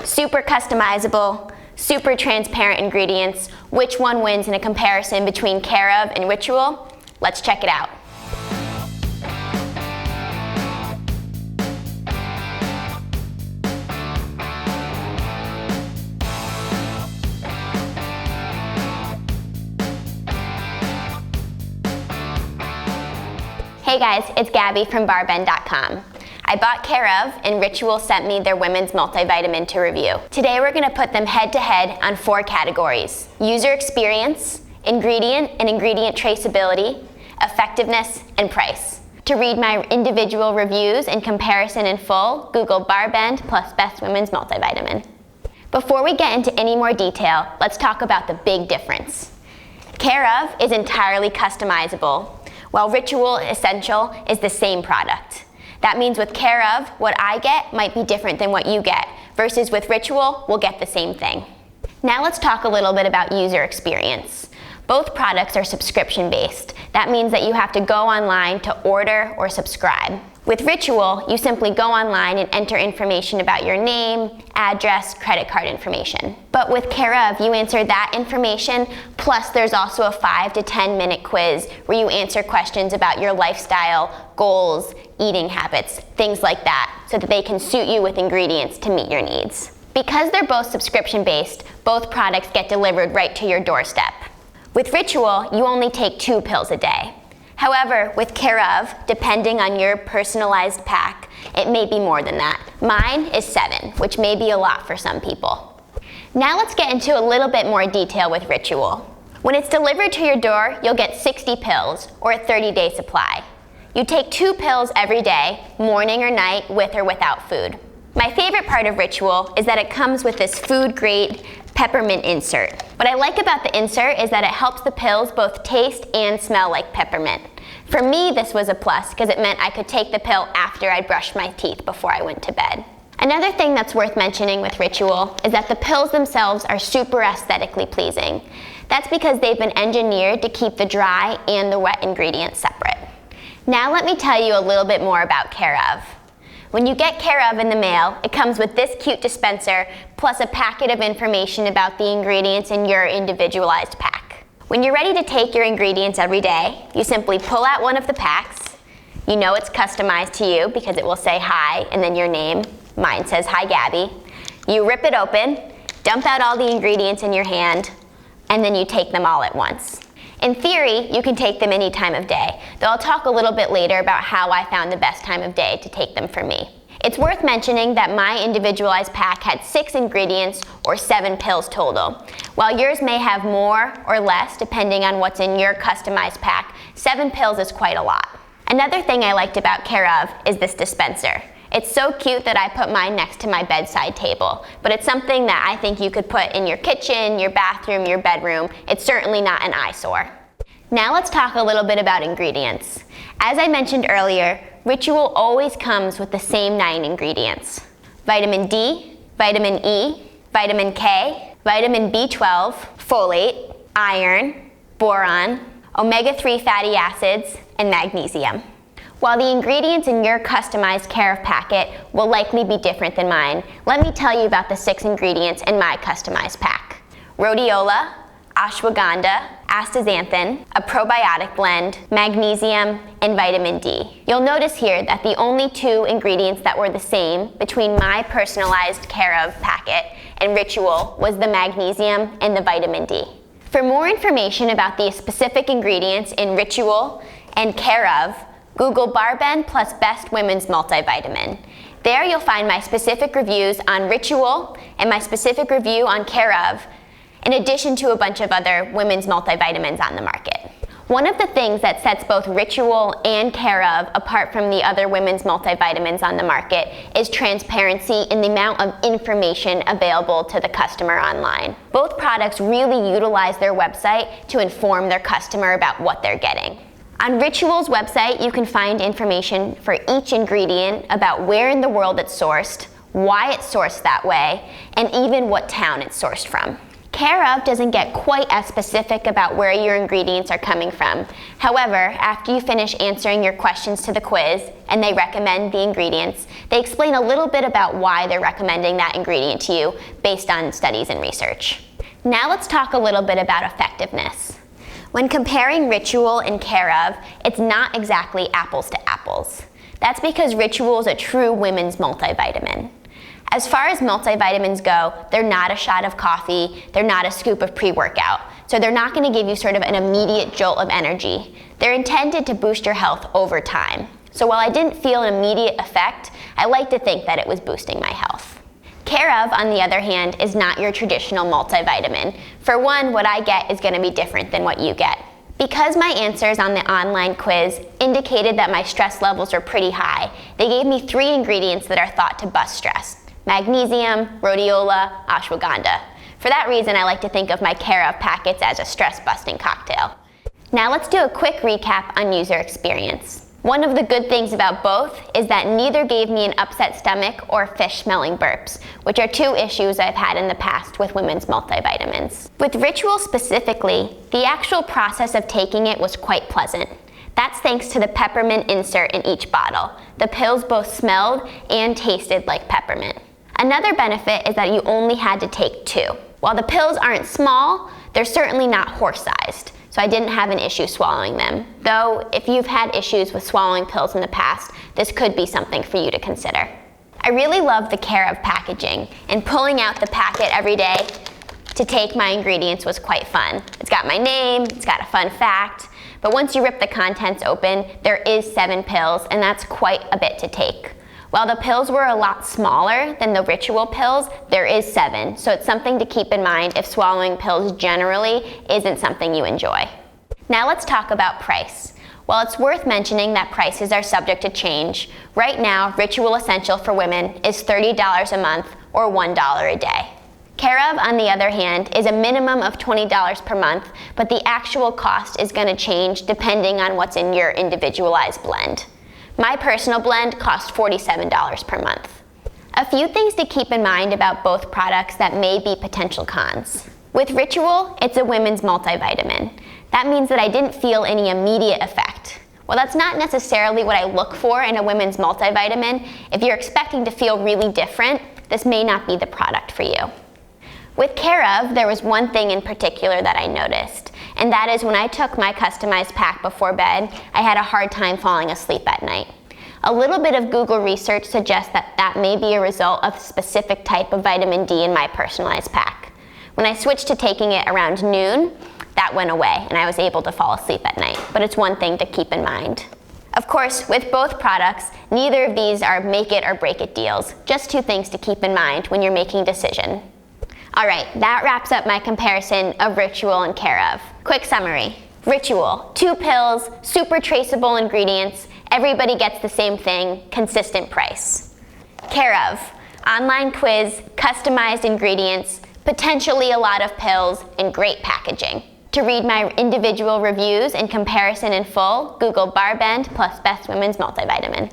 Super customizable, super transparent ingredients. Which one wins in a comparison between Care of and Ritual? Let's check it out. Hey guys, it's Gabby from BarBend.com. I bought Care of, and Ritual sent me their women's multivitamin to review. Today we're going to put them head to head on 4 categories: user experience, ingredient and ingredient traceability, effectiveness, and price. To read my individual reviews and comparison in full, Google BarBend plus Best Women's Multivitamin. Before we get into any more detail, let's talk about the big difference. Care of is entirely customizable, while Ritual Essential is the same product. That means with Care of, what I get might be different than what you get, versus with Ritual, we'll get the same thing. Now let's talk a little bit about user experience. Both products are subscription-based. That means that you have to go online to order or subscribe. With Ritual, you simply go online and enter information about your name, address, credit card information. But with Care of, you answer that information, plus there's also a 5 to 10 minute quiz where you answer questions about your lifestyle, goals, eating habits, things like that, so that they can suit you with ingredients to meet your needs. Because they're both subscription-based, both products get delivered right to your doorstep. With Ritual, you only take 2 pills a day. However, with Care of, depending on your personalized pack, it may be more than that. Mine is 7, which may be a lot for some people. Now let's get into a little bit more detail with Ritual. When it's delivered to your door, you'll get 60 pills, or a 30-day supply. You take 2 pills every day, morning or night, with or without food. My favorite part of Ritual is that it comes with this food-grade peppermint insert. What I like about the insert is that it helps the pills both taste and smell like peppermint. For me, this was a plus because it meant I could take the pill after I brushed my teeth before I went to bed. Another thing that's worth mentioning with Ritual is that the pills themselves are super aesthetically pleasing. That's because they've been engineered to keep the dry and the wet ingredients separate. Now let me tell you a little bit more about Care of. When you get Care of in the mail, it comes with this cute dispenser plus a packet of information about the ingredients in your individualized pack. When you're ready to take your ingredients every day, you simply pull out one of the packs. You know it's customized to you because it will say hi and then your name. Mine says Hi Gabby. You rip it open, dump out all the ingredients in your hand, and then you take them all at once. In theory, you can take them any time of day, though I'll talk a little bit later about how I found the best time of day to take them for me. It's worth mentioning that my individualized pack had 6 ingredients or 7 pills total. While yours may have more or less depending on what's in your customized pack, 7 pills is quite a lot. Another thing I liked about Care of is this dispenser. It's so cute that I put mine next to my bedside table, but it's something that I think you could put in your kitchen, your bathroom, your bedroom. It's certainly not an eyesore. Now let's talk a little bit about ingredients. As I mentioned earlier, Ritual always comes with the same 9 ingredients: vitamin D, vitamin E, vitamin K, vitamin B12, folate, iron, boron, omega-3 fatty acids, and magnesium. While the ingredients in your customized Care of packet will likely be different than mine, let me tell you about the 6 ingredients in my customized pack: rhodiola, ashwagandha, astaxanthin, a probiotic blend, magnesium, and vitamin D. You'll notice here that the only 2 ingredients that were the same between my personalized Care of packet and Ritual was the magnesium and the vitamin D. For more information about the specific ingredients in Ritual and Care of, Google BarBend plus Best Women's Multivitamin. There you'll find my specific reviews on Ritual and my specific review on Care of, in addition to a bunch of other women's multivitamins on the market. One of the things that sets both Ritual and Care of apart from the other women's multivitamins on the market is transparency in the amount of information available to the customer online. Both products really utilize their website to inform their customer about what they're getting. On Ritual's website, you can find information for each ingredient about where in the world it's sourced, why it's sourced that way, and even what town it's sourced from. Care of doesn't get quite as specific about where your ingredients are coming from. However, after you finish answering your questions to the quiz and they recommend the ingredients, they explain a little bit about why they're recommending that ingredient to you based on studies and research. Now let's talk a little bit about effectiveness. When comparing Ritual and Care of, it's not exactly apples to apples. That's because Ritual is a true women's multivitamin. As far as multivitamins go, they're not a shot of coffee, they're not a scoop of pre-workout, so they're not going to give you sort of an immediate jolt of energy. They're intended to boost your health over time. So while I didn't feel an immediate effect, I like to think that it was boosting my health. Care of, on the other hand, is not your traditional multivitamin. For one, what I get is going to be different than what you get. Because my answers on the online quiz indicated that my stress levels were pretty high, they gave me 3 ingredients that are thought to bust stress: magnesium, rhodiola, ashwagandha. For that reason, I like to think of my Care of packets as a stress-busting cocktail. Now let's do a quick recap on user experience. One of the good things about both is that neither gave me an upset stomach or fish-smelling burps, which are 2 issues I've had in the past with women's multivitamins. With Ritual specifically, the actual process of taking it was quite pleasant. That's thanks to the peppermint insert in each bottle. The pills both smelled and tasted like peppermint. Another benefit is that you only had to take 2. While the pills aren't small, they're certainly not horse-sized, so I didn't have an issue swallowing them. Though, if you've had issues with swallowing pills in the past, this could be something for you to consider. I really love the Care of packaging, and pulling out the packet every day to take my ingredients was quite fun. It's got my name, it's got a fun fact, but once you rip the contents open, there is 7 pills, and that's quite a bit to take. While the pills were a lot smaller than the Ritual pills, there is 7, so it's something to keep in mind if swallowing pills generally isn't something you enjoy. Now let's talk about price. While it's worth mentioning that prices are subject to change, right now Ritual Essential for Women is $30 a month or $1 a day. Care of, on the other hand, is a minimum of $20 per month, but the actual cost is going to change depending on what's in your individualized blend. My personal blend cost $47 per month. A few things to keep in mind about both products that may be potential cons. With Ritual, it's a women's multivitamin. That means that I didn't feel any immediate effect. While that's not necessarily what I look for in a women's multivitamin, if you're expecting to feel really different, this may not be the product for you. With Care of, there was one thing in particular that I noticed, and that is when I took my customized pack before bed, I had a hard time falling asleep at night. A little bit of Google research suggests that that may be a result of a specific type of vitamin D in my personalized pack. When I switched to taking it around noon, that went away and I was able to fall asleep at night, but it's one thing to keep in mind. Of course, with both products, neither of these are make it or break it deals, just 2 things to keep in mind when you're making a decision. Alright, that wraps up my comparison of Ritual and Care of. Quick summary. Ritual, 2 pills, super traceable ingredients, everybody gets the same thing, consistent price. Care of, online quiz, customized ingredients, potentially a lot of pills, and great packaging. To read my individual reviews and comparison in full, Google BarBend plus Best Women's Multivitamin.